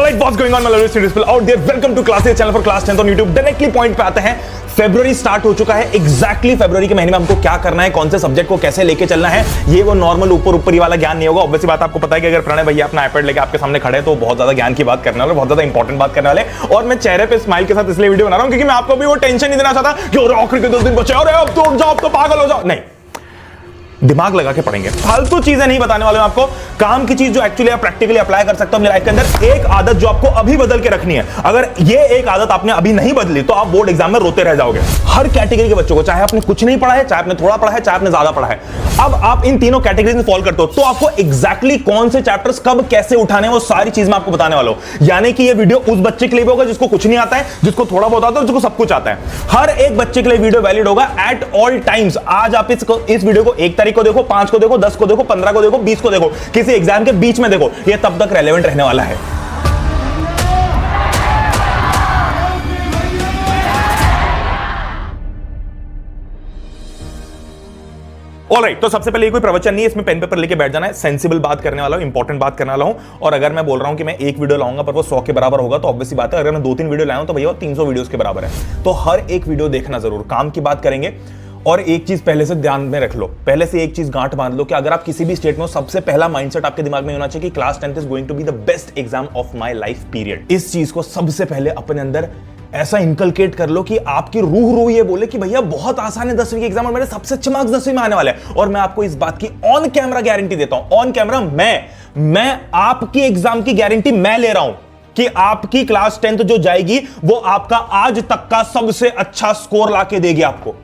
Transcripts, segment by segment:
Alright, what's going on my lovely students out there? Welcome to Class 8 channel for Class 10 on YouTube. Directly point पे आते हैं। फरवरी start हो चुका है। Exactly फरवरी के महीने में हमको क्या करना है, कौन से सब्जेक्ट को कैसे लेके चलना है, ये वो नॉर्मल ऊपर ही वाला ज्ञान नहीं होगा। ऑब्वियसली बात आपको पता है कि अगर प्रणय भैया अपना आईपैड लेके आपके सामने खड़े हैं तो बहुत ज्यादा ज्ञान की बात करने वाले, बहुत ज्यादा इंपॉर्टेंट बात करने वाले। और मैं चेहरे पे स्माइल के साथ इसलिए वीडियो बना रहा हूं क्योंकि मैं आपको भी वो टेंशन नहीं देना चाहता कि आखिर के 10 दिन बचे और अब तो उठ जाओ, अब तो पागल हो जाओ। नहीं, दिमाग लगा के पढ़ेंगे, फालतू चीजें नहीं बताने वाले। आपको काम की चीज जो एक्चुअली आप प्रैक्टिकली अप्लाई कर सकते हो अपनी लाइफ के अंदर। एक आदत जो आपको अभी बदल के रखनी है, अगर ये एक आदत आपने अभी नहीं बदली तो आप बोर्ड एग्जाम में रोते रह जाओगे। हर कैटेगरी के बच्चों को, चाहे आपने कुछ नहीं पढ़ा है, चाहे आपने थोड़ा पढ़ा है, चाहे आपने ज्यादा पढ़ा है, अब आप इन तीनों कैटेगरी में फॉल करते हो तो आपको एग्जैक्टली कौन से चैप्टर्स कब कैसे उठाने हैं वो सारी चीज मैं आपको बताने वाला हूं। यानी कि ये वीडियो उस बच्चे के लिए होगा जिसको कुछ नहीं आता है, जिसको थोड़ा बहुत आता है, जिसको सब कुछ आता है। हर एक बच्चे के लिए वीडियो वैलिड होगा एट ऑल टाइम्स। आज आप इस वीडियो को 1 तारीख को देखो, 5 को देखो, 10 को देखो, 15 को देखो, 20 को देखो, किसी एग्जाम के बीच में देखो, ये तब तक रेलेवेंट रहने वाला है। ऑलराइट, तो सबसे पहले कोई प्रवचन नहीं है, इसमें पेन पेपर लेके बैठ जाना है। सेंसिबल बात करने वाला हूं, इंपॉर्टेंट बात करने वाला हूं। और अगर मैं बोल रहा हूं कि मैं एक वीडियो लाऊंगा पर वो 100 के बराबर होगा तो ऑब्वियसली बात है, अगर मैं 2-3 वीडियो लाऊं तो भैया 300 वीडियोस के बराबर है। तो हर एक वीडियो देखना जरूर। काम की बात करेंगे और एक चीज पहले से ध्यान में रख लो, पहले से एक चीज गांठ बांध लो कि अगर आप किसी भी स्टेट में हो, सबसे पहला माइंडसेट आपके दिमाग में होना चाहिए कि class 10th is going to be the best exam of my life period. इस चीज को सबसे पहले अपने अंदर ऐसा इनकलकेट कर लो कि आपकी रूह ये बोले कि भैया बहुत आसान है 10वीं के एग्जाम और मेरे सबसे अच्छे मार्क्स 10वीं में आने वाले हैं। और मैं आपको इस बात की ऑन कैमरा गारंटी देता हूं, ऑन कैमरा मैं आपकी एग्जाम की गारंटी मैं ले रहा हूं कि आपकी क्लास 10th जो जाएगी वो आपका आज तक का सबसे अच्छा स्कोर लाके देगी आपको।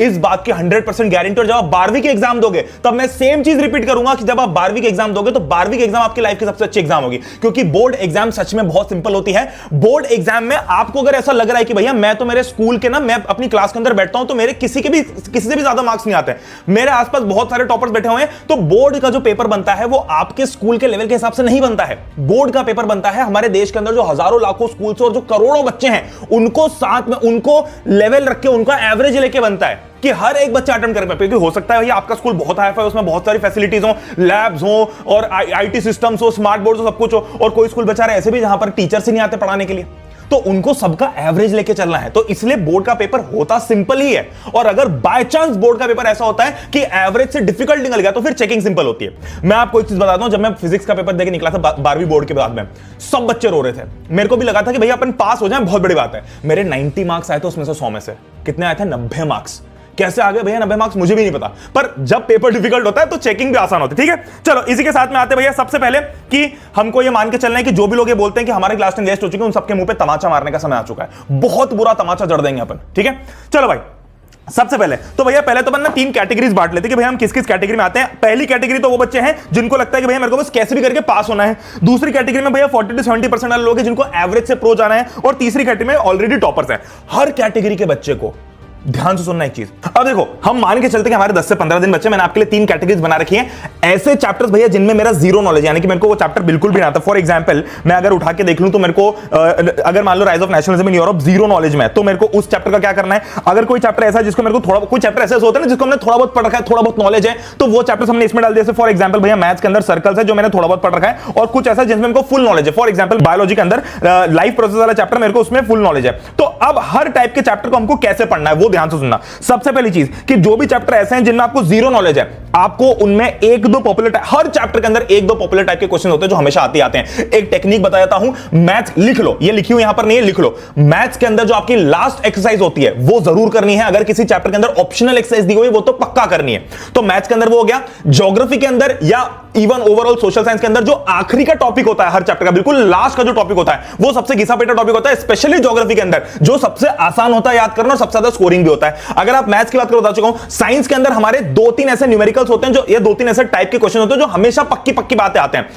इस बात की 100% गारंटी। और जब आप 12वीं के एग्जाम दोगे तब मैं सेम चीज रिपीट करूंगा कि जब आप 12वीं के एग्जाम दोगे तो 12वीं के एग्जाम आपकी लाइफ की सबसे अच्छी एग्जाम होगी। क्योंकि बोर्ड एग्जाम सच में बहुत सिंपल होती है। बोर्ड एग्जाम में आपको अगर ऐसा लग रहा है कि भैया मैं तो मेरे स्कूल के ना, मैं अपनी क्लास के अंदर बैठता हूं तो मेरे किसी से भी ज्यादा मार्क्स नहीं आते, मेरे आसपास बहुत सारे टॉपर्स बैठे हुए हैं, तो बोर्ड का जो पेपर बनता है वो आपके स्कूल के लेवल के हिसाब से नहीं बनता है। बोर्ड का पेपर बनता है हमारे देश के अंदर जो हजारों लाखों स्कूल और जो करोड़ों बच्चे हैं उनको साथ में, उनको लेवल रख के, उनका एवरेज लेके बनता है कि हर एक बच्चा अटेम्प्ट कर पाए। हो सकता है भैया आपका स्कूल बहुत हाई फाई, उसमें बहुत सारी फैसिलिटीज हो, लैब्स हो और आईटी सिस्टम्स हो, स्मार्ट बोर्ड्स हो, सब कुछ हो, और कोई स्कूल बेचारे ऐसे भी जहां पर टीचर्स ही नहीं आते पढ़ाने के लिए, तो उनको सबका एवरेज लेके चलना है। तो इसलिए बोर्ड का पेपर होता सिंपल ही है। और अगर बाय चांस बोर्ड का पेपर ऐसा होता है कि एवरेज से डिफिकल्ट निकल गया तो फिर चेकिंग सिंपल होती है। मैं आपको एक चीज बताता हूं, जब मैं फिजिक्स का पेपर देके निकला था 12वीं बोर्ड के बाद में, सब बच्चे रो रहे थे। मेरे को भी लगा था कि भैया अपन पास हो जाए, बहुत बड़ी बात है। मेरे 90 मार्क्स आए थे, उसमें से 100 में से कितने आए थे? 90 मार्क्स। कैसे आ गए भैया 90 मार्क्स, मुझे भी नहीं पता। पर जब पेपर डिफिकल्ट होता है तो चेकिंग भी आसान होती है। ठीक है, चलो इसी के साथ में आते भैया सबसे पहले कि हमको ये मान के चलना है कि जो भी लोग ये बोलते हैं कि हमारे क्लास 10 वेस्ट हो चुके हैं, उन सबके मुंह पे तमाचा मारने का समय आ चुका है। बहुत बुरा तमाचा जड़ देंगे अपन। ठीक है, चलो भाई सबसे पहले तो भैया पहले तो अपन 3 कैटेगरीज बांट लेते हैं कि भैया हम किस किस कैटेगरी में आते हैं। पहली कैटेगरी तो वो बच्चे हैं जिनको लगता है कि भैया मेरे को बस कैसे भी करके पास होना है। दूसरी कैटेगरी में भैया 40 से 70% वाले लोग हैं जिनको एवरेज से प्रो जाना है। और तीसरी कैटेगरी में ऑलरेडी टॉपर्स हैं। हर कैटेगरी के बच्चे को ध्यान से सुनना एक चीज। अब देखो, हम मान के चलते हैं कि हमारे 10 से 15 दिन बच्चे, मैंने आपके लिए 3 कैटेगरीज बना रखी हैं। ऐसे चैप्टर्स भैया जिनमें मेरा जीरो नॉलेज, यानी कि मेरे को वो चैप्टर बिल्कुल भी नहीं आता। फॉर एग्जांपल मैं अगर उठा के देख लूं तो मेरे को अगर मान low rise of nationalism in Europe zero knowledge में है, तो मेरे को उस चैप्टर का क्या करना है। अगर कोई चैप्टर ऐसा है जिसको मेरे को थोड़ा, कोई चैप्टर ऐसे होता है ना जिसको हमने थोड़ा बहुत पढ़ रखा है, थोड़ा बहुत नॉलेज है, तो वो चैप्टर हमने इसमें डाल दिया। फॉर एग्जांपल भैया मैथ्स के अंदर सर्कल्स है जो मैंने थोड़ा बहुत पढ़ रखा है, और कुछ ऐसा जिसमें मेरे को फुल नॉलेज है। फॉर एग्जांपल बायोलॉजी के अंदर लाइफ प्रोसेस वाला चैप्टर मेरे को उसमें फुल नॉलेज है। तो अब हर टाइप के चैप्टर को हमको कैसे पढ़ना है वो ध्यान से सुनना। सबसे पहली चीज कि जो भी चैप्टर ऐसे हैं जिनमें आपको जीरो नॉलेज है, आपको उनमें 1-2 पॉपुलर, हर चैप्टर के अंदर 1-2 पॉपुलर टाइप के क्वेश्चन होते हैं जो हमेशा आते हैं। एक टेक्निक बताता हूं, मैथ्स लिख लो, ये लिखी हुई यहां पर नहीं है, लिख लो। मैथ्स के अंदर जो आपकी लास्ट एक्सरसाइज होती है वो जरूर करनी है। अगर किसी चैप्टर के अंदर ऑप्शनल एक्सरसाइज दी हुई वो तो पक्का करनी है। तो मैथ्स के अंदर वो हो गया। ज्योग्राफी के अंदर या इवन ओवरऑल सोशल साइंस के अंदर जो आखिरी का टॉपिक होता है हर चैप्टर का, बिल्कुल लास्ट का जो टॉपिक होता है वो सबसे घिसा पेटा टॉपिक होता है। स्पेशली ज्योग्राफी के अंदर जो सबसे आसान होता है याद करना और सबसे ज्यादा स्कोरिंग भी होता है। अगर आप मैथ्स की बात करो, बता चुका हूं, साइंस के अंदर हमारे 2-3 ऐसे न्यूमेरिकल्स होते हैं जो, ये 2-3 ऐसे टाइप के क्वेश्चन होते हैं जो हमेशा पक्की बातें आते हैं।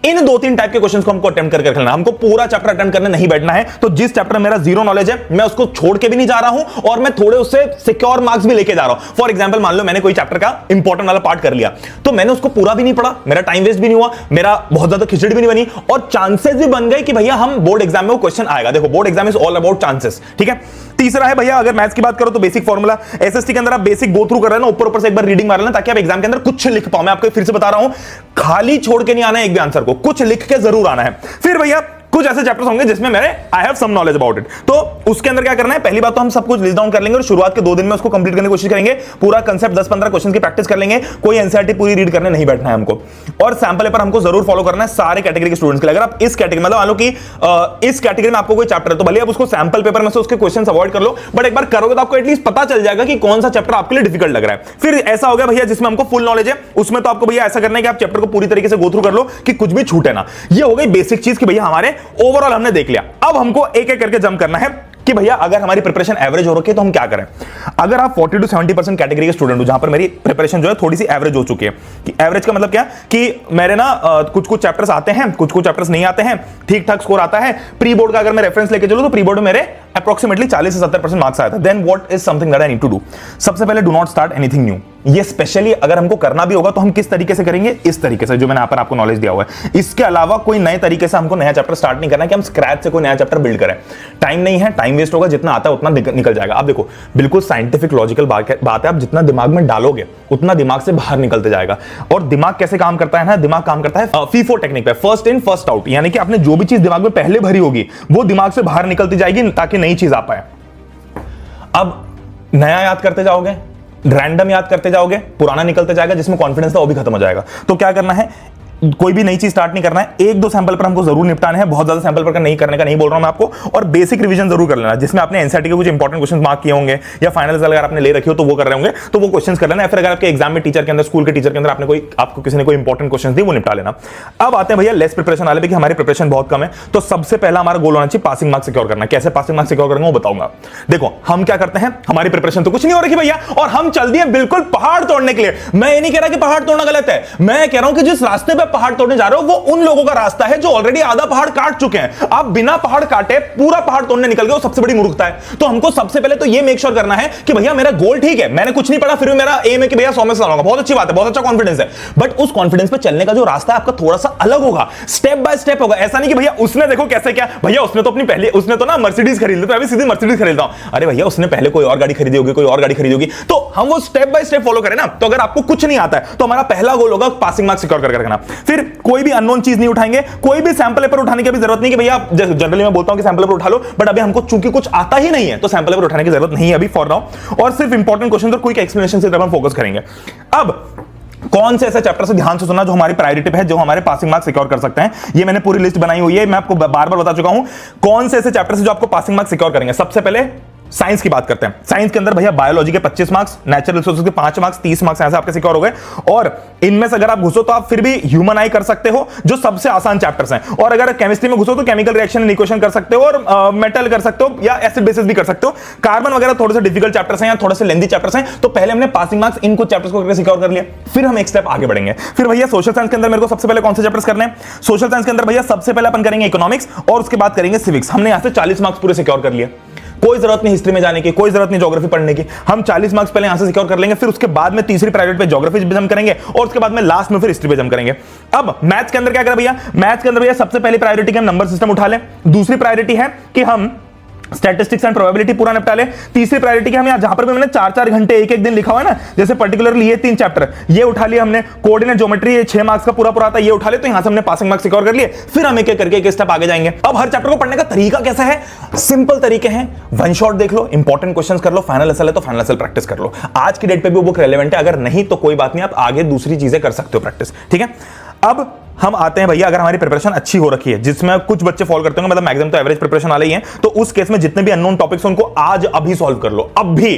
इन 2-3 टाइप के क्वेश्चंस को हमको अटेम्प्ट करके रखना। हमको पूरा चैप्टर अटेम्प्ट करने नहीं बैठना है। तो जिस चैप्टर में मेरा जीरो नॉलेज है मैं उसको छोड़ के भी नहीं जा रहा हूं और मैं थोड़े उससे सिक्योर मार्क्स भी लेके जा रहा हूं। फॉर एग्जांपल मान लो मैंने कोई चैप्टर का इंपॉर्टेंट वाला पार्ट कर लिया, तो मैंने उसको पूरा भी नहीं पढ़ा, मेरा टाइम वेस्ट भी नहीं हुआ, मेरा बहुत ज्यादा खिचड़ी भी नहीं बनी, और चांसेस भी बन गए कि भैया हम बोर्ड एग्जाम में वो क्वेश्चन आएगा। देखो board exam is all about chances. ठीक है, तीसरा है भैया, अगर मैथ्स की बात करो तो बेसिक फॉर्मूला। एसएसटी के अंदर आप बेसिक गो थ्रू कर रहे हैं ना, ऊपर से एक बार रीडिंग मार लेना ताकि आप एग्जाम के अंदर कुछ लिख पाओ। मैं आपको फिर से बता रहा हूं, खाली छोड़ के नहीं आना है एक भी आंसर को, कुछ लिख के जरूर आना है। फिर भैया कुछ ऐसे चैप्टर्स होंगे जिसमें मेरे I have some knowledge about it. तो उसके अंदर क्या करना है, पहली बात तो हम सब कुछ लिस्ट डाउन कर लेंगे और शुरुआत के 2 दिन में उसको कंप्लीट करने की कोशिश करेंगे। पूरा कंसेप्ट 10-15 क्वेश्चन की प्रैक्टिस कर लेंगे। कोई एनसीईआरटी पूरी रीड करने नहीं बैठना है हमको, और सैंपल पेपर हमको जरूर फॉलो करना है सारे कैटेगरी के स्टूडेंट्स के लिए। अगर आप इस कैटेगरी मतलब मान लो कि इस कैटेगरी में आपको कोई चैप्टर है तो भले आप उसको सैंपल पेपर में से उसके क्वेश्चंस अवॉइड कर लो, बट एक बार करोगे तो आपको एटलीस्ट पता चल जाएगा कि कौन सा चैप्टर आपके लिए डिफिकल्ट लग रहा है। फिर ऐसा हो गया भैया जिसमें हमको फुल नॉलेज है, उसमें तो आपको भैया ऐसा करना है कि आप चैप्टर को पूरी तरीके से गो थ्रू कर लो कि कुछ भी छूटे ना। ये हो गई बेसिक चीज कि भैया हमारे ओवरऑल हमने देख लिया। अब हमको एक एक करके जंप करना है कि भैया अगर हमारी प्रिपरेशन एवरेज हो रखी है तो हम क्या करें। अगर आप 40 to 70% कैटेगरी के स्टूडेंट हो जहां पर मेरी प्रिपरेशन जो है थोड़ी सी एवरेज हो चुकी है, कि एवरेज का मतलब क्या कि मेरे ना कुछ कुछ चैप्टर्स आते हैं, कुछ कुछ चैप्टर्स नहीं आते हैं, ठीक ठाक स्कोर आता है। प्री बोर्ड का अगर मैं रेफरेंस लेके चलूं तो प्री बोर्ड में मेरे अप्रोक्सीमेटली 40 से 70% मार्क्स आया था। Then what is something that I need to do. सबसे पहले do not start anything new. ये स्पेशली अगर हमको करना भी होगा तो हम किस तरीके से करेंगे, इस तरीके से जो मैंने यहाँ पर आपको नॉलेज दिया हुआ है। इसके अलावा कोई नए तरीके से हमको नया चैप्टर स्टार्ट नहीं करना है कि हम स्क्रैच से कोई नया चैप्टर बिल्ड करें। टाइम नहीं है, टाइम वेस्ट होगा, जितना आता है उतना निकल जाएगा। आप देखो बिल्कुल साइंटिफिक लॉजिकल बात है, आप जितना दिमाग में डालोगे उतना दिमाग से बाहर निकलते जाएगा। और दिमाग कैसे काम करता है ना, दिमाग काम करता है FIFO टेक्निक पे, फर्स्ट इन फर्स्ट आउट। यानी कि आपने जो भी चीज दिमाग में पहले भरी होगी वो दिमाग से बाहर निकलती जाएगी ताकि नई चीज आ पाए। अब नया याद करते जाओगे, रैंडम याद करते जाओगे, पुराना निकलते जाएगा, जिसमें कॉन्फिडेंस था वो भी खत्म हो जाएगा। तो क्या करना है, कोई भी नई चीज स्टार्ट नहीं करना है, 1-2 सैंपल पर हमको जरूर निपटाने हैं। बहुत ज्यादा सैंपल पर नहीं करने का नहीं बोल रहा हूं मैं आपको, और बेसिक रिवीजन जरूर कर लेना, जिसमें आपने एनसीईआरटी के कुछ इंपॉर्टेंट क्वेश्चन मार्क किए होंगे या फाइनल अगर आपने ले रखी हो तो वो कर रहे होंगे, तो वो क्वेश्चन कर लेना। या फिर अगर आपके एग्जाम में टीचर के अंदर, स्कूल के टीचर के अंदर आपको किसी ने कोई इंपॉर्टेंट क्वेश्चन दी वो निपटा लेना। अब आते हैं भैया लेस प्रिपरेशन वाले पे कि हमारी प्रिपरेशन बहुत कम है। तो सबसे पहला हमारा गोल होना चाहिए पासिंग मार्क्स सिक्योर करना। कैसे पासिंग मार्क्स सिक्योर करेंगे वो बताऊंगा। देखो हम क्या करते हैं, हमारी प्रिपरेशन तो कुछ नहीं हो रही भैया और हम चल दिए बिल्कुल पहाड़ तोड़ने के लिए। मैं ये नहीं कह रहा कि पहाड़ तोड़ना गलत है, मैं कह रहा हूं कि जिस रास्ते पे पहाड़ तोड़ने जा रहे हो वो उन लोगों का रास्ता है जो ऑलरेडी आधा पहाड़ काट चुके हैं। आप बिना पहाड़ काटे पूरा पहाड़ तोड़ने निकल गए, वो सबसे बड़ी मूर्खता है। तो हमको सबसे पहले तो ये मेक श्योर करना है कि भैया मेरा गोल ठीक है, मैंने कुछ नहीं पढ़ा फिर भी मेरा एम है कि भैया 100 में से लाऊंगा। बहुत अच्छी बात है, बहुत अच्छा कॉन्फिडेंस है, बट उस कॉन्फिडेंस पे चलने का जो रास्ता है आपका थोड़ा सा अलग होगा, स्टेप बाय स्टेप होगा। ऐसा नहीं कि भैया उसने देखो कैसे क्या, भैया उसने तो अपनी पहले उसने तो ना मर्सिडीज खरीद ली तो अभी सीधी मर्सिडीज खरीदता हूं। अरे भैया उसने पहले कोई और गाड़ी खरीदी होगी, कोई और गाड़ी खरीदी होगी। तो हम वो स्टेप बाय स्टेप फॉलो करें ना। तो अगर आपको कुछ नहीं आता है तो हमारा पहला गोल होगा पासिंग मार्क्स सिक्योर करके रखना। फिर कोई भी अननोन चीज नहीं उठाएंगे, कोई भी सैंपल पेपर उठाने की भी जरूरत नहीं कि भैया जनरली मैं बोलता हूं कि सैंपल पेपर उठा लो, बट अभी हमको चूंकि कुछ आता ही नहीं है तो सैंपल पेपर उठाने की जरूरत नहीं है अभी फॉर नाउ। और सिर्फ इंपॉर्टेंट क्वेश्चन और क्विक एक्सप्लेनेशन से हम फोकस करेंगे। अब कौन से ऐसे चैप्टर से ध्यान से सुनना जो हमारी प्रायोरिटी पे है, जो हमारे पासिंग मार्क्स सिक्योर कर सकते हैं। ये मैंने पूरी लिस्ट बनाई हुई है, मैं आपको बार बार बता चुका हूं कौन से ऐसे चैप्टर से जो आपको पासिंग मार्क्स सिक्योर करेंगे। सबसे पहले साइंस की बात करते हैं। साइंस के अंदर भैया बायोलॉजी के 25 मार्क्स, नेचुरल रिसोर्सेज के 5 मार्क्स, 30 मार्क्स ऐसे आपके सिक्योर हो गए। और इनमें से अगर आप घुसो तो आप फिर भी ह्यूमन आई कर सकते हो जो सबसे आसान चैप्टर्स हैं। और अगर केमिस्ट्री में घुसो तो केमिकल रिएक्शन एंड इक्वेशन कर सकते हो, और मेटल कर सकते हो, या एसिड बेसिस भी कर सकते हो। कार्बन वगैरह थोड़े से डिफिकल्ट चैप्टर्स हैं या थोड़े से लेंथी चैप्टर्स हैं। तो पहले हमने पासिंग मार्क्स इन कुछ चैप्टर्स को सिक्योर कर लिया, फिर हम एक स्टेप आगे बढ़ेंगे। फिर भैया सोशल साइंस के अंदर मेरे को सबसे पहले कौन से चैप्टर्स करने हैं। सोशल साइंस के अंदर भैया सबसे पहले अपन करेंगे इकोनॉमिक्स और उसके बाद करेंगे सिविक्स। हमने यहां से 40 मार्क्स पूरे सिक्योर कर लिए, कोई जरूरत नहीं हिस्ट्री में जाने की, कोई जरूरत नहीं ज्योग्राफी पढ़ने की। हम 40 मार्क्स पहले यहां से सिक्योर कर लेंगे, फिर उसके बाद में तीसरी प्रायोरिटी पे ज्योग्राफी पे जम करेंगे और उसके बाद में लास्ट में फिर हिस्ट्री पे जम करेंगे। अब मैथ्स के अंदर क्या करें भैया, मैथ्स के अंदर भैया सबसे पहली प्रायोरिटी की हम नंबर सिस्टम उठा लें। दूसरी प्रायोरिटी है कि हम स्टैटिस्टिक्स एंड प्रोबेबिलिटी पूरा निपटा ले। तीसरी प्रायोरिटी की हम यहां जहां पर भी मैंने 4-4 घंटे एक दिन लिखा हुआ है ना, जैसे पर्टिकुलरली ये 3 चैप्टर ये उठा लिया हमने। कोऑर्डिनेट ज्योमेट्री ये 6 मार्क्स का पूरा आता है, ये उठा ले। तो यहां से हमने पासिंग मार्क्स सिक्योर कर लिए। फिर हम एक एक करके एक स्टेप आगे जाएंगे। अब हर चैप्टर को पढ़ने का तरीका कैसा है, सिंपल तरीके हैं। वन शॉट देख लो, इंपॉर्टेंट क्वेश्चंस कर लो, फाइनल एसल है तो फाइनल एसल प्रैक्टिस कर लो। आज की डेट पे भी वो बुक रेलेवेंट है, अगर नहीं तो कोई बात नहीं, आप आगे दूसरी चीजें कर सकते हो प्रैक्टिस, ठीक है। अब हम आते हैं भैया, अगर हमारी प्रिपरेशन अच्छी हो रखी है, जिसमें कुछ बच्चे फॉलो करते होंगे, मतलब मैक्सिमम तो एवरेज प्रिपरेशन वाले ही हैं, तो उस केस में जितने भी अननोन टॉपिक्स उनको आज अभी सॉल्व कर लो। अब भी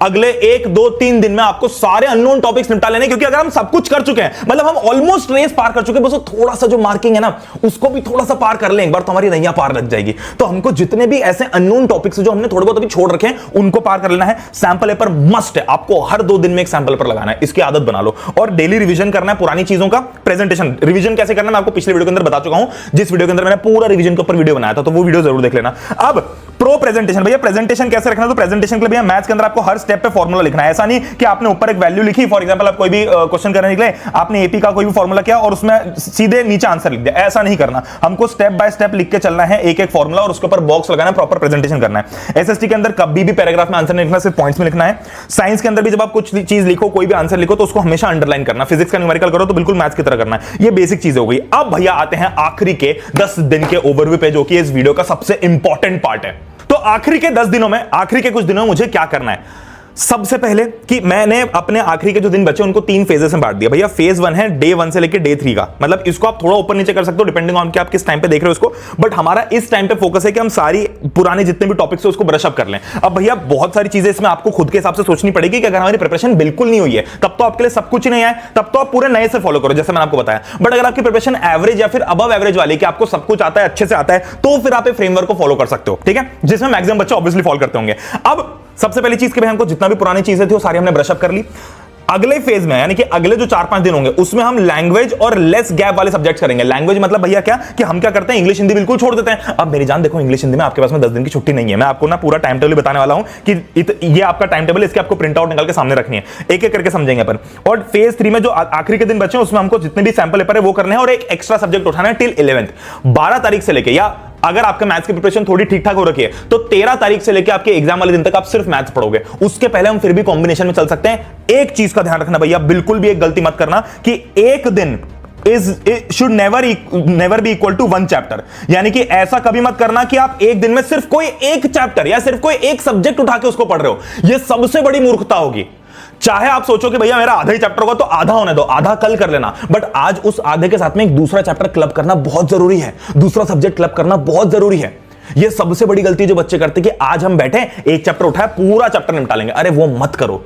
अगले 1-2-3 दिन में आपको सारे अननोन टॉपिक्स निपटा लेने, क्योंकि अगर हम सब कुछ कर चुके हैं, मतलब हम ऑलमोस्ट रेस पार कर चुके हैं, बस थोड़ा सा जो मार्किंग है ना उसको भी थोड़ा सा पार कर लें एक बार, तो हमारी नैया पार लग जाएगी। तो हमको जितने भी ऐसे अननोन टॉपिक्स जो हमने थोड़े बहुत अभी छोड़ रखे हैं उनको पार कर लेना है। सैंपल पेपर मस्ट है, आपको हर 2 दिन में एक सैंपल पेपर लगाना है, इसकी आदत बना लो। और डेली रिवीजन करना है पुरानी चीजों का। प्रेजेंटेशन रिवीजन कैसे करना मैं आपको पिछले वीडियो के अंदर बता चुका हूं, जिस वीडियो के अंदर मैंने पूरा रिवीजन के ऊपर वीडियो बनाया था, तो वो वीडियो जरूर देख लेना। अब प्रो प्रेजेंटेशन, भैया प्रेजेंटेशन कैसे रखना है? तो प्रेजेंटेशन के लिए भैया मैथ्स के अंदर आपको हर स्टेप पे फॉर्मूला लिखना है। ऐसा नहीं कि आपने ऊपर एक वैल्यू लिखी, फॉर एग्जांपल आप कोई भी क्वेश्चन करने निकले, आपने एपी का कोई भी फॉर्मूला किया और उसमें सीधे नीचे आंसर लिख दिया, ऐसा नहीं करना। हमको स्टेप बाय स्टेप लिख के चलना है, एक एक फॉर्मूला, और उसके ऊपर बॉक्स लगाना है, प्रॉपर प्रेजेंटेशन करना है। एसएसटी के अंदर कभी भी पैराग्राफ में आंसर नहीं लिखना, सिर्फ पॉइंट्स में लिखना है। साइंस के अंदर भी जब आप कुछ चीज लिखो, कोई भी आंसर लिखो, तो उसको हमेशा अंडरलाइन करना। फिजिक्स का न्यूमेरिकल करो तो बिल्कुल मैथ्स की तरह करना है। ये बेसिक चीज हो गई। अब भैया आते हैं आखिरी के 10 दिन के ओवरव्यू पे, जो कि इस वीडियो का सबसे इंपॉर्टेंट पार्ट है। तो आखिरी के 10 दिनों में, आखिरी के कुछ दिनों में मुझे क्या करना है? सबसे पहले कि मैंने अपने आखिरी के जो दिन बचे उनको 3 फेजेस में बांट दिया। भैया फेज 1 है डे 1 से लेकर डे 3 का, मतलब इसको आप थोड़ा ऊपर नीचे कर सकते हो डिपेंडिंग ऑन कि आप किस टाइम पे देख रहे हो इसको, बट हमारा इस टाइम पे फोकस है कि हम सारी पुराने जितने भी टॉपिक्स है उसको ब्रश अप कर लें। अब भैया बहुत सारी चीजें इसमें आपको खुद के हिसाब से सोचनी पड़ेगी कि अगर हमारी प्रिपरेशन बिल्कुल नहीं हुई है तब तो आपके लिए सब कुछ ही नहीं है, तब तो आप पूरे नए से फॉलो करो जैसे मैंने आपको बताया। बट अगर आपकी प्रिपरेशन एवरेज या फिर अबव एवरेज वाली कि आपको सब कुछ आता है, अच्छे से आता है, तो फिर आप फ्रेमवर्क को फॉलो कर सकते हो, ठीक है, जिसमें मैक्सिमम बच्चे ऑब्वियसली फॉलो करते होंगे। अब सबसे पहली चीज के भाई हमको जितना भी पुरानी चीजें थी वो सारी हमने ब्रश अप कर ली। अगले फेज में यानी कि अगले जो 4-5 दिन होंगे उसमें हम लैंग्वेज और लेस गैप वाले सब्जेक्ट्स करेंगे। लैंग्वेज मतलब भैया क्या कि हम क्या करते हैं, इंग्लिश हिंदी बिल्कुल छोड़ देते हैं। अब मेरी जान देखो, इंग्लिश हिंदी में आपके पास में 10 दिन की छुट्टी नहीं है। मैं आपको ना पूरा टाइम टेबल बताने वाला हूं कि ये आपका टाइम टेबल, इसके आपको प्रिंट आउट निकाल के सामने रखनी है, एक एक करके समझेंगे अपन। और फेज 3 में जो आखिरी के दिन बचे उसमें हमको जितने भी सैंपल पेपर है वो करने हैं और एक एक्स्ट्रा सब्जेक्ट उठाना है टिल 11th 12 तारीख से लेके, या अगर आपका मैथ्स की प्रिपरेशन थोड़ी ठीक ठाक हो रखी है तो 13 तारीख से लेकर आपके एग्जाम वाले दिन तक आप सिर्फ मैथ्स पढ़ोगे। उसके पहले हम फिर भी कॉम्बिनेशन में चल सकते हैं। एक चीज का ध्यान रखना भैया, बिल्कुल भी एक गलती मत करना कि एक दिन should never be equal to 1 chapter. यानी कि ऐसा कभी मत करना कि आप एक दिन में सिर्फ कोई एक चैप्टर या सिर्फ कोई एक सब्जेक्ट उठा के उसको पढ़ रहे हो। यह सबसे बड़ी मूर्खता होगी। चाहे आप सोचो कि भैया मेरा आधा ही चैप्टर होगा तो आधा होने दो, आधा कल कर लेना, बट आज उस आधे के साथ में एक दूसरा चैप्टर क्लब करना बहुत जरूरी है, दूसरा सब्जेक्ट क्लब करना बहुत जरूरी है। यह सबसे बड़ी गलती जो बच्चे करते कि आज हम बैठे एक चैप्टर उठाया पूरा चैप्टर निपटा लेंगे। अरे वो मत करो।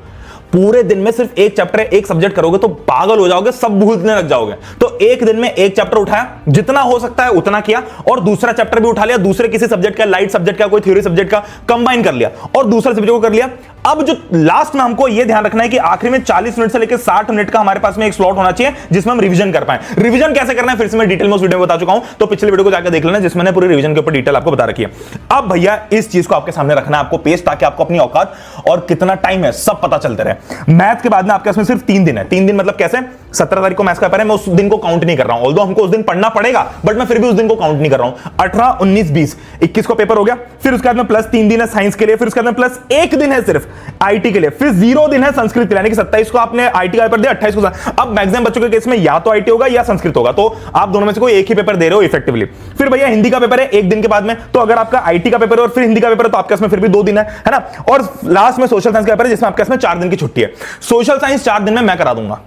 पूरे दिन में सिर्फ एक चैप्टर एक सब्जेक्ट करोगे तो पागल हो जाओगे, सब भूलने लग जाओगे। तो एक दिन में एक चैप्टर उठाया, जितना हो सकता है उतना किया, और दूसरा चैप्टर भी उठा लिया, दूसरे किसी सब्जेक्ट का, लाइट सब्जेक्ट का, कोई थ्योरी सब्जेक्ट का कंबाइन कर लिया और दूसरे सब्जेक्ट को कर लिया। अब जो लास्ट में हमको यह ध्यान रखना है कि आखिरी में 40 मिनट से लेकर 60 मिनट का हमारे पास में एक स्लॉट होना चाहिए जिसमें हम रिवीजन कर पाए। रिवीजन कैसे करना है फिर से मैं डिटेल में उस वीडियो में बता चुका हूं, तो पिछले वीडियो को जाकर देख लेना जिसमें मैंने पूरी रिवीजन के ऊपर डिटेल आपको बता रखी है। अब भैया इस चीज को आपके सामने रखना है आपको पेश, ताकि आपको अपनी औकात और कितना टाइम है सब पता चलते रहे। मैथ के बाद में आपके पास में सिर्फ 3 दिन है। 3 दिन मतलब कैसे? 17 तारीख को मैथ्स का पेपर है, मैं उस दिन को काउंट नहीं कर रहा हूं, ऑल्दो हमको उस दिन पढ़ना पड़ेगा बट मैं फिर भी उस दिन को काउंट नहीं कर रहा हूं। 18, 19, 20, 21 को पेपर हो गया, फिर उसके बाद में प्लस 3 दिन है साइंस के लिए, फिर उसके बाद में प्लस 1 दिन है सिर्फ आईटी के लिए, फिर 0 दिन है संस्कृत के लिए, यानी कि 27 को आपने आईटी का पेपर दिया, 28 को। अब मैक्सिमम बच्चों के केस में या तो आईटी होगा या संस्कृत होगा, तो आप दोनों में से कोई एक ही पेपर दे रहे हो इफेक्टिवली। फिर भैया हिंदी का पेपर है 1 दिन के बाद में, तो अगर आपका आईटी का पेपर है और फिर हिंदी का पेपर है तो आपके पास में फिर भी 2 दिन है ना। और लास्ट में सोशल साइंस का पेपर है जिसमें आपके पास में 4 दिन की छुट्टी है। सोशल साइंस 4 दिन में मैं करा दूंगा,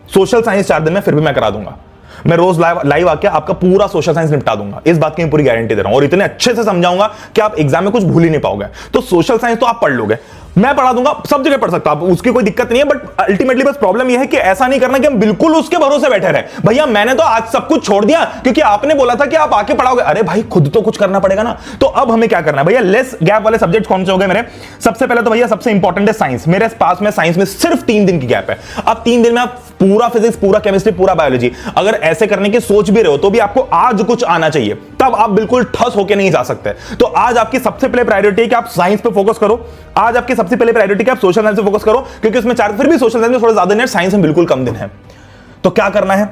सोशल साइंस 4 दिन में फिर भी मैं करा दूंगा। मैं रोज लाइव आके आपका पूरा सोशल साइंस निपटा दूंगा, इस बात की मैं पूरी गारंटी दे रहा हूं, और इतने अच्छे से समझाऊंगा कि आप एग्जाम में कुछ भूल ही नहीं पाओगे। तो सोशल साइंस तो आप पढ़ लोगे, मैं पढ़ा दूंगा, सब जगह पढ़ सकता, आप उसकी कोई दिक्कत नहीं है। बट अल्टीमेटली बस प्रॉब्लम यह है कि ऐसा नहीं करना कि हम बिल्कुल उसके भरोसे बैठे रहे। भैया मैंने तो आज सब कुछ छोड़ दिया क्योंकि आपने बोला था कि आप आके पढ़ाओगे। अरे भाई खुद तो कुछ करना पड़ेगा ना। तो अब हमें क्या करना है भैया, लेस गैप वाले सब्जेक्ट कौन से हो गए मेरे? सबसे पहले तो भैया सबसे इंपॉर्टेंट है साइंस। मेरे पास में साइंस में सिर्फ 3 दिन की गैप है। अब 3 दिन में आप पूरा फिजिक्स, पूरा केमिस्ट्री, पूरा बायोलॉजी अगर ऐसे करने की सोच भी रहे हो तो भी आपको आज कुछ आना चाहिए, तब आप बिल्कुल ठस होके नहीं जा सकते। तो आज आपकी सबसे पहले प्रायोरिटी है कि आप साइंस पे फोकस करो। आज आपकी सबसे पहले प्रायोरिटी है आप सोशल साइंस पे फोकस करो, क्योंकि उसमें 4, फिर भी सोशल साइंस में थोड़ा ज्यादा दिन है, साइंस में बिल्कुल कम दिन है। तो क्या करना है?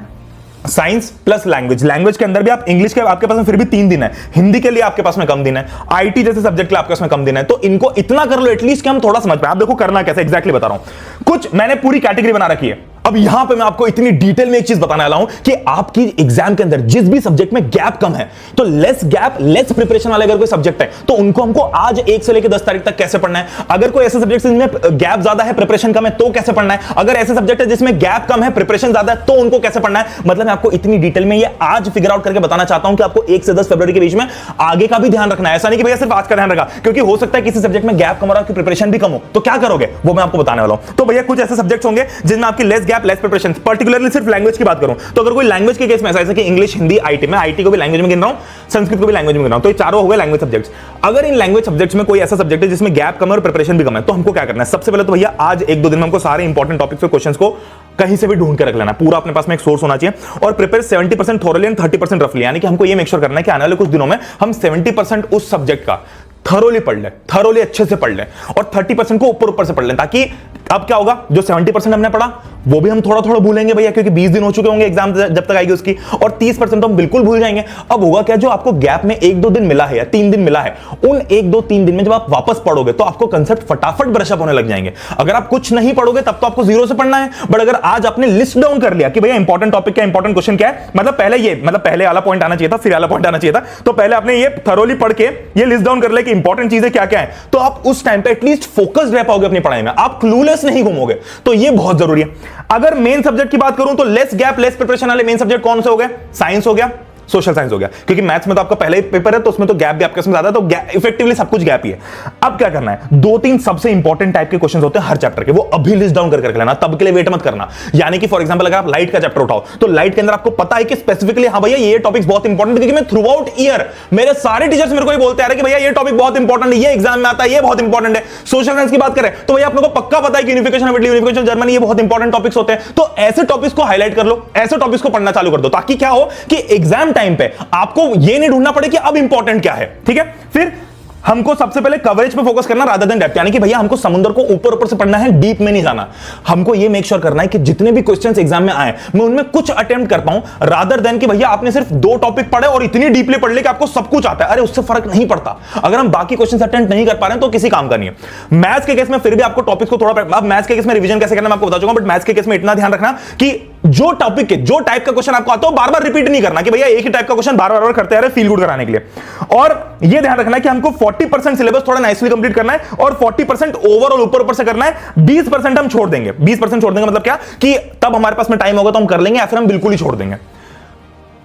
Science plus language. लैंग्वेज के अंदर भी आप इंग्लिश के आपके पास में फिर भी 3 दिन है, हिंदी के लिए आपके पास में कम दिन है, आईटी जैसे सब्जेक्ट के लिए आपके पास में कम दिन है। तो इनको इतना कर लो एटलीस्ट कि हम थोड़ा समझ पाए। आप देखो करना कैसे, एग्जैक्टली बता रहा हूं। कुछ मैंने पूरी कैटेगरी बना रखी है। अब यहां पे मैं आपको इतनी डिटेल में एक चीज बताने वाला हूं कि आपकी एग्जाम के अंदर जिस भी सब्जेक्ट में गैप कम है, तो लेस गैप लेस प्रिपरेशन वाले अगर कोई सब्जेक्ट है तो उनको हमको आज 1 से लेकर 10 तारीख तक कैसे पढ़ना है। अगर कोई ऐसे सब्जेक्ट जिसमें गैप ज्यादा है प्रिपरेशन कम है तो कैसे पढ़ना है। अगर ऐसे सब्जेक्ट है जिसमें गैप कम है प्रिपरेशन ज्यादा है तो उनको कैसे पढ़ना है। मतलब मैं आपको इतनी डिटेल में ये आज फिगर आउट करके बताना चाहता हूं कि आपको 1 से 10 फरवरी के बीच में आगे का भी ध्यान रखना है। ऐसा नहीं कि भैया सिर्फ आज का ध्यान रखा, क्योंकि हो सकता है किसी सब्जेक्ट में गैप कम और आपकी प्रिपरेशन भी कम हो, तो क्या करोगे वो मैं आपको बताने वाला हूं। तो भैया कुछ ऐसे सब्जेक्ट्स होंगे जिनमें आपकी less gap less preparation. Particularly सिर्फ लैंग्वेज की बात करूं तो अगर कोई लैंग्वेज के केस में ऐसा है कि इंग्लिश, हिंदी, आईटी में आईटी को भी लैंग्वेज में गिन रहा हूं, संस्कृत को भी लैंग्वेज में गिन रहा हूं, तो ये चारों हो गए लैंग्वेज सब्जेक्ट्स। अगर इन लैंग्वेज सब्जेक्ट्स में कोई ऐसा सब्जेक्ट है जिसमें गैप कम है और प्रिपरेशन भी कम है तो हमको क्या करना है? सबसे पहले तो भैया आज 1-2 दिन में हमको सारे इंपॉर्टेंट टॉपिक्स और क्वेश्चंस को कहीं से भी ढूंढ के रख लेना, पूरा अपने पास में एक सोर्स होना चाहिए, और प्रिपेयर 70% थोरली एंड 30% रफली। यानी कि हमको ये मेक श्योर करना है कि आने वाले कुछ दिनों में हम 70% उस सब्जेक्ट का थरोली पढ़ ले, थरोली अच्छे से पढ़ ले, और 30% को ऊपर ऊपर से पढ़ ले, ताकि अब क्या होगा, जो 70% हमने पढ़ा वो भी हम थोड़ा थोड़ा भूलेंगे भैया, क्योंकि 20 दिन हो चुके होंगे एग्जाम जब तक आएगी उसकी, और 30% तो हम बिल्कुल भूल जाएंगे। अब होगा क्या, जो आपको गैप में 1-2 दिन मिला है या 3 दिन मिला है, उन 1-2-3 दिन में जब आप वापस पढ़ोगे तो आपको कंसेप्ट फटाफट ब्रशअप होने लग जाएंगे। अगर आप कुछ नहीं पढ़ोगे तब तो आपको जीरो से पढ़ना है, बट अगर आज आपने लिस्ट डाउन कर लिया कि भैया इंपॉर्टेंट टॉपिक क्या, इंपॉर्टेंट क्वेश्चन क्या है, मतलब पहले वाला पॉइंट आना चाहिए था, फिर वाला पॉइंट आना चाहिए था, तो पहले आपने ये थरोली पढ़ के ये लिस्ट डाउन कर लिया कि इंपॉर्टेंट चीजें क्या क्या है, तो आप उस टाइम पे एटलीस्ट फोकस्ड रह पाओगे अपनी पढ़ाई में, आप क्लूलेस नहीं घूमोगे। तो ये बहुत जरूरी है। अगर मेन सब्जेक्ट की बात करूं तो लेस गैप लेस प्रिपरेशन वाले मेन सब्जेक्ट कौन से हो गए, साइंस हो गया, सोशल साइंस हो गया, क्योंकि मैथ्स में तो आपका पहले ही पेपर है तो उसमें तो गैप भी आपके ज्यादा है, तो इफेक्टिवली सब कुछ गैप ही है। अब क्या करना है, 2-3 सबसे इंपॉर्टेंट टाइप के क्वेश्चंस होते हैं हर चैप्टर के, वो अभी लिस्ट डाउन करके लेना, तब के लिए वेट मत करना। यानी कि फॉर एग्जांपल अगर आप लाइट का चैप्टर उठाओ तो लाइट के अंदर आपको पता है कि स्पेसिफिकली हाँ भैया ये टॉपिक्स बहुत इंपॉर्टेंट, क्योंकि मैं थ्रू आउट ईयर मेरे सारे टीचर्स मेरे को ये बोलते आ रहे कि भैया ये टॉपिक बहुत इंपॉर्टेंट है, ये एग्जाम में आता है, ये बहुत इंपॉर्टेंट है। सोशल साइंस की बात करें तो भैया आप लोगों को पक्का पता है कि unification of Italy, unification Germany, ये बहुत इंपॉर्टेंट टॉपिक्स होते हैं। तो ऐसे टॉपिक्स को हाईलाइट कर लो, ऐसे टॉपिक्स को पढ़ना चालू कर दो, ताकि क्या हो कि एग्जाम टाइम पे आपको ये नहीं ढूंढना पड़े कि अब इंपॉर्टेंट क्या है। ठीक है, फिर हमको सबसे पहले कवरेज पे फोकस करना रादर देन डेप्थ, यानी कि भैया हमको समुद्र को ऊपर ऊपर से पढ़ना है, डीप में नहीं जाना। हमको ये मेक श्योर करना है कि जितने भी क्वेश्चंस एग्जाम में आए मैं उनमें कुछ अटेम्प्ट कर पाऊं, रादर देन कि भैया आपने सिर्फ 2 टॉपिक पढ़े और इतनी डीपली पढ़ ले कि आपको सब कुछ आता है। अरे उससे फर्क नहीं पड़ता, अगर हम बाकी क्वेश्चंस अटेम्प्ट नहीं कर पा रहे हैं तो किसी काम का नहीं है। मैथ्स के केस में फिर भी आपको टॉपिक्स को थोड़ा, अब मैथ्स के केस में रिवीजन कैसे करना मैं आपको बता चुका हूं, बट मैथ्स के केस में इतना ध्यान रखना कि जो टॉपिक के जो टाइप का क्वेश्चन आपको आता हो बार बार रिपीट नहीं करना कि भैया एक ही टाइप का क्वेश्चन बार बार करते आ रहे फील गुड कराने के लिए। और ये ध्यान रखना कि हमको 40% सिलेबस थोड़ा नाइसली कंप्लीट करना है और 40% ओवरऑल ऊपर ऊपर से करना है, 20% हम छोड़ देंगे। 20% छोड़ देंगे मतलब क्या कि तब हमारे पास में टाइम होगा तो हम कर लेंगे, या फिर हम बिल्कुल ही छोड़ देंगे।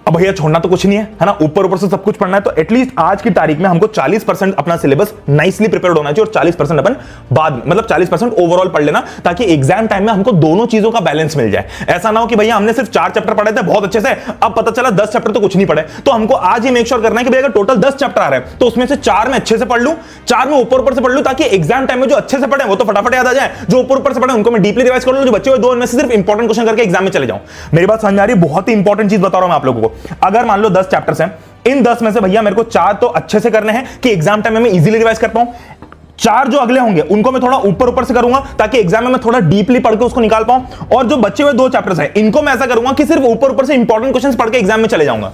अब भैया छोड़ना तो कुछ नहीं है ना, ऊपर ऊपर से सब कुछ पढ़ना है, तो एटलीस्ट आज की तारीख में हमको 40% अपना सिलेबस नाइसली प्रिपेयर्ड होना चाहिए और 40% अपन बाद में, मतलब 40% ओवरऑल पढ़ लेना, ताकि एग्जाम टाइम में हमको दोनों चीजों का बैलेंस मिल जाए। ऐसा ना हो कि भैया हमने सिर्फ 4 चैप्टर पढ़े थे बहुत अच्छे से, अब पता चला 10 चैप्टर तो कुछ नहीं पढ़े। तो हमको आज ही मेक श्योर करना है कि भैया अगर टोटल 10 चैप्टर आ रहे हैं तो उसमें से 4 में अच्छे से पढ़ लूं, 4 में ऊपर ऊपर से पढ़ लूं, ताकि एग्जाम टाइम में जो अच्छे से पढ़े वो तो फटाफट याद आ जाए, जो ऊपर ऊपर से पढ़े उनको मैं डीपली रिवाइज कर लूं, जो बच्चे हुए 2 में से सिर्फ इंपॉर्टेंट क्वेश्चन करके एग्जाम में चले जाऊं। मेरी बात समझ आ रही है? बहुत ही इंपॉर्टेंट चीज बता रहा हूं मैं आप लोगों को। अगर मान लो 10 चैप्टर्स हैं, इन 10 में से भैया मेरे को 4 तो अच्छे से करने हैं कि एग्जाम टाइम में मैं इजीली रिवाइज कर पाऊं, 4 जो अगले होंगे उनको मैं थोड़ा ऊपर ऊपर से करूंगा ताकि एग्जाम में मैं थोड़ा डीपली पढ़ के उसको निकाल पाऊं, और जो बचे हुए 2 चैप्टर्स हैं इनको मैं ऐसा करूंगा कि सिर्फ ऊपर ऊपर से इंपॉर्टेंट क्वेश्चंस पढ़ के एग्जाम में चले जाऊंगा।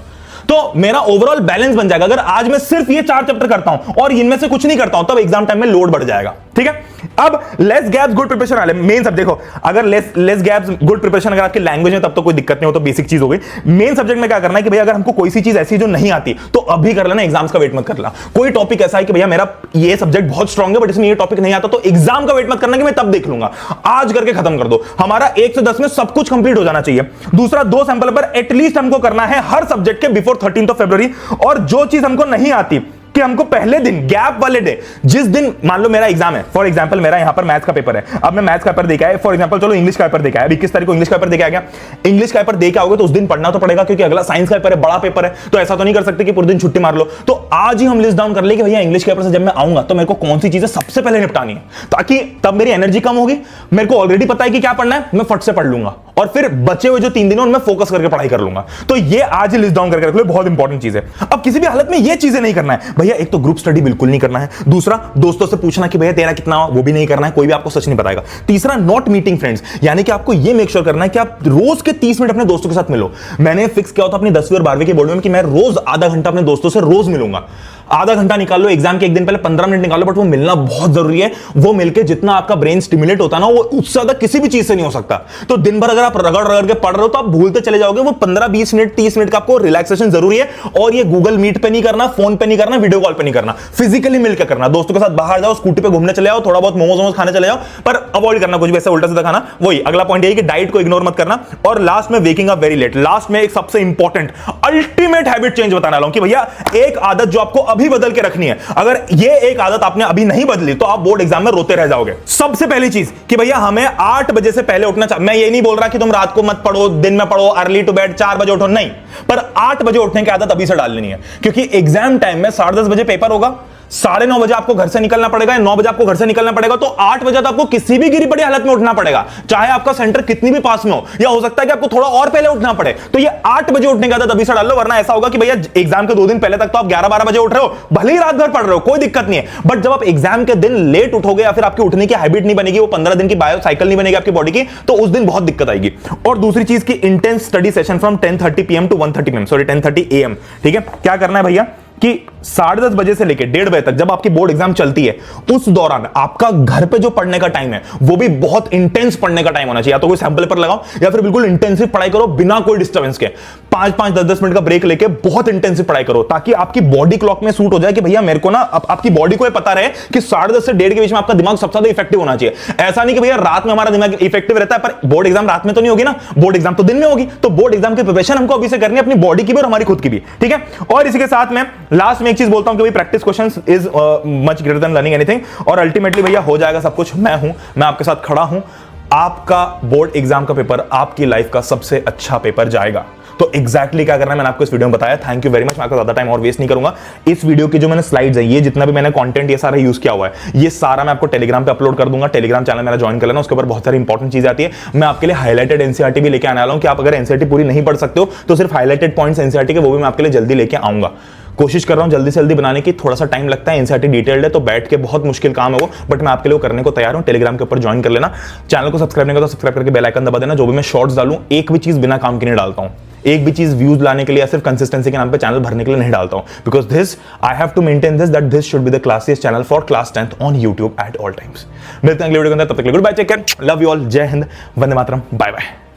तो मेरा ओवरऑल बैलेंस बन जाएगा। अगर आज मैं सिर्फ ये 4 चैप्टर करता हूं और इनमें से कुछ नहीं करता हूं तब एग्जाम टाइम में लोड बढ़ जाएगा। ठीक है, अब लेस गैप्स गुड प्रिपरेशन वाले मेन सब देखो, अगर लेस गैप्स गुड प्रिपरेशन अगर आपकी लैंग्वेज में तब तो कोई दिक्कत नहीं हो, तो बेसिक चीज हो गई। मेन सब्जेक्ट में क्या करना है कि भैया अगर हमको कोई सी चीज ऐसी जो नहीं आती तो अभी कर लेना, एग्जाम्स का वेट मत करना। कोई टॉपिक ऐसा है कि भैया मेरा ये सब्जेक्ट बहुत स्ट्रांग है बट इसमें ये टॉपिक नहीं आता, तो एग्जाम का वेट मत करना कि मैं तब देख लूंगा, आज करके खत्म कर दो। हमारा 1 से 10 में सब कुछ कंप्लीट हो जाना चाहिए। दूसरा, 2 सैंपल पर एटलीस्ट हमको करना है हर सब्जेक्ट के बिफोर 13 फरवरी। और जो चीज हमको नहीं आती कि हमको पहले दिन गैप वाले डे, जिस दिन मान लो मेरा एग्जाम है, फॉर एग्जांपल मेरा यहां पर मैथ्स का पेपर है, अब मैं मैथ्स का पेपर देके आया, फॉर एग्जांपल चलो इंग्लिश का पेपर देके आया, 21 तारीख को इंग्लिश का पेपर देके आ गया। इंग्लिश का पेपर देके आओगे तो उस दिन पढ़ना तो पड़ेगा क्योंकि अगला साइंस का पेपर है, बड़ा पेपर है, तो ऐसा तो नहीं कर सकते कि पूरे दिन छुट्टी मार लो। तो आज ही हम लिस्ट डाउन कर ले कि भैया इंग्लिश के पेपर से जब मैं आऊंगा तो मेरे को कौन सी चीजें सबसे पहले निपटानी है, ताकि तब मेरी एनर्जी कम होगी, मेरे को ऑलरेडी पता है कि क्या पढ़ना है, मैं फट से पढ़ लूंगा और फिर बचे हुए जो 3 दिन उनमें फोकस करके पढ़ाई कर लूंगा। तो ये आज ही लिस्ट डाउन करके रख लो, बहुत इंपॉर्टेंट चीज है। अब किसी भी हालत में ये चीजें नहीं करना है भैया, एक तो ग्रुप स्टडी बिल्कुल नहीं करना है, दूसरा दोस्तों से पूछना कि भैया तेरा कितना, वो भी नहीं करना है, कोई भी आपको सच नहीं बताएगा। तीसरा, नॉट मीटिंग फ्रेंड्स, यानी कि आपको ये मेक श्योर करना है कि आप रोज के 30 मिनट अपने दोस्तों के साथ मिलो। मैंने फिक्स किया था अपनी 10वीं और 12वीं के बोर्ड में कि मैं रोज आधा घंटा अपने दोस्तों से रोज मिलूंगा। आधा घंटा निकाल लो, एग्जाम के एक दिन पहले 15 मिनट निकालो, बट वो मिलना बहुत जरूरी है। वो मिलके जितना आपका ब्रेन स्टिमुलेट होता है ना, वो उससे ज्यादा किसी भी चीज से नहीं हो सकता। तो दिन भर अगर आप रगड़ रगड़ के पढ़ रहे हो तो आप भूलते चले जाओगे। वो 15-20 मिनट 30 मिनट का आपको रिलैक्सेशन जरूरी है, और ये गूगल मीट पे नहीं करना, फोन पे नहीं करना, वीडियो कॉल पे नहीं करना, फिजिकली मिलकर करना। दोस्तों के साथ बाहर जाओ, स्कूटी पे घूमने चले जाओ, थोड़ा बहुत मोमोज खाने चले जाओ, पर अवॉइड करना कुछ भी ऐसा उल्टा सीधा खाना। वही अगला पॉइंट यही कि डाइट को इग्नोर मत करना। और लास्ट में waking up very late. Last में एक सबसे इंपॉर्टेंट अल्टीमेट हैबिट चेंज बताने वाला हूं कि भैया एक आदत जो आपको अभी बदल के रखनी है, अगर ये एक आदत आपने अभी नहीं बदली तो आप बोर्ड एग्जाम में रोते रह जाओगे। सबसे पहली चीज कि भैया हमें 8 बजे से पहले उठना चाहिए। मैं ये नहीं बोल रहा कि तुम रात को मत पढ़ो, दिन में पढ़ो, अर्ली टू बेड 4 बजे उठो, नहीं, पर 8 बजे उठने की आदत अभी से डाल लेनी है, क्योंकि एग्जाम टाइम में 10:30 बजे पेपर होगा, 9:30 बजे आपको घर से निकलना पड़ेगा, 9 बजे आपको घर से निकलना पड़ेगा, तो 8 बजे तो आपको किसी भी गिरी पड़ी हालत में उठना पड़ेगा, चाहे आपका सेंटर कितनी भी पास में हो, या हो सकता है कि आपको थोड़ा और पहले उठना पड़े। तो ये 8 बजे उठने का आदत अभी से डाल लो, वरना ऐसा होगा कि भैया एग्जाम के 2 दिन पहले तक तो आप 11-12 बजे उठ रहे हो, भले ही रात भर पढ़ रहे हो, कोई दिक्कत नहीं है, बट जब आप एग्जाम के दिन लेट उठोगे या फिर आपकी उठने की हैबिट नहीं बनेगी, वो 15 दिन की बायो साइकिल नहीं बनेगी आपकी बॉडी की, तो उस दिन बहुत दिक्कत आएगी। और दूसरी चीज की intense study session from 10:30 PM to 1:30 PM, sorry 10:30 AM, ठीक है। क्या करना है भैया कि 10:30 बजे से लेकर 1:30 बजे तक जब आपकी बोर्ड एग्जाम चलती है, उस दौरान आपका घर पे जो पढ़ने का टाइम है वो भी बहुत इंटेंस पढ़ने का टाइम होना चाहिए। या तो कोई सैंपल पेपर लगाओ या फिर बिल्कुल इंटेंसिव पढ़ाई करो बिना कोई डिस्टर्बेंस के, 5-5, 10-10 मिनट का ब्रेक लेके बहुत इंटेंसिव पढ़ाई करो, ताकि आपकी बॉडी क्लॉक में सूट हो जाए कि भैया मेरे को ना आपकी बॉडी को पता रहे कि 10:30 से 1:30 के बीच में आपका दिमाग सबसे ज्यादा इफेक्टिव होना चाहिए। ऐसा नहीं कि भैया रात में हमारा दिमाग इफेक्टिव रहता है, पर बोर्ड एग्जाम रात में तो नहीं होगी ना, बोर्ड एग्जाम तो दिन में होगी, तो बोर्ड एग्जाम की प्रिपरेशन हमको अभी से करनी है, अपनी बॉडी की भी और हमारी खुद की भी, ठीक है। और इसी के साथ में लास्ट में एक चीज बोलता हूं कि भाई practice questions is much greater than learning anything, और अल्टीमेटली भैया हो जाएगा सब कुछ, मैं आपके साथ खड़ा हूं। आपका बोर्ड एग्जाम का पेपर आपकी लाइफ का सबसे अच्छा पेपर जाएगा। तो एग्जैक्टली क्या करना है मैंने आपको इस वीडियो में बताया। Thank you very much. मैं आपका ज्यादा टाइम और वेस्ट नहीं करूंगा। इस वीडियो की जो मैंने स्लाइड्स है, ये जितना भी मैंने कंटेंट ये सारा यूज किया हुआ है, ये सारा मैं आपको टेलीग्राम पे अपलोड कर दूंगा। टेलीग्राम चैनल मेरा ज्वाइन कर लेना, उसके ऊपर बहुत सारी इंपॉर्टेंट चीज आती है। मैं आपके लिए हाईलाइटेड एनसीईआरटी भी लेके आने वाला हूं कि आप अगर एनसीईआरटी पूरी नहीं पढ़ सकते हो तो सिर्फ हाईलाइटेड पॉइंट्स एनसीईआरटी के वो भी मैं आपके लिए जल्दी लेके आऊंगा। कोशिश कर रहा हूं जल्दी से जल्दी बनाने की, थोड़ा सा टाइम लगता है, एनसीईआरटी डिटेल्ड है तो बैठ के बहुत मुश्किल काम है वो, बट मैं आपके लिए करने को तैयार हूं। टेलीग्राम के ऊपर ज्वाइन कर लेना। चैनल को सब्सक्राइब नहीं करता तो सब्सक्राइब करके बेल आइकन दबा देना। जो भी मैं शॉर्ट्स डालूं एक भी चीज बिना काम के नहीं डालता हूं, एक भी चीज व्यूज लाने के लिए या सिर्फ कंसिस्टेंसी के नाम पे चैनल भरने के लिए नहीं डालता हूं, because this I have to maintain this that this should be the classiest channel for class 10th on YouTube at all times. मिलते हैं अगले वीडियो के अंदर, तब तक के लिए good bye, take care, love you all, जय हिंद, वंदे मातरम, बाय बाय।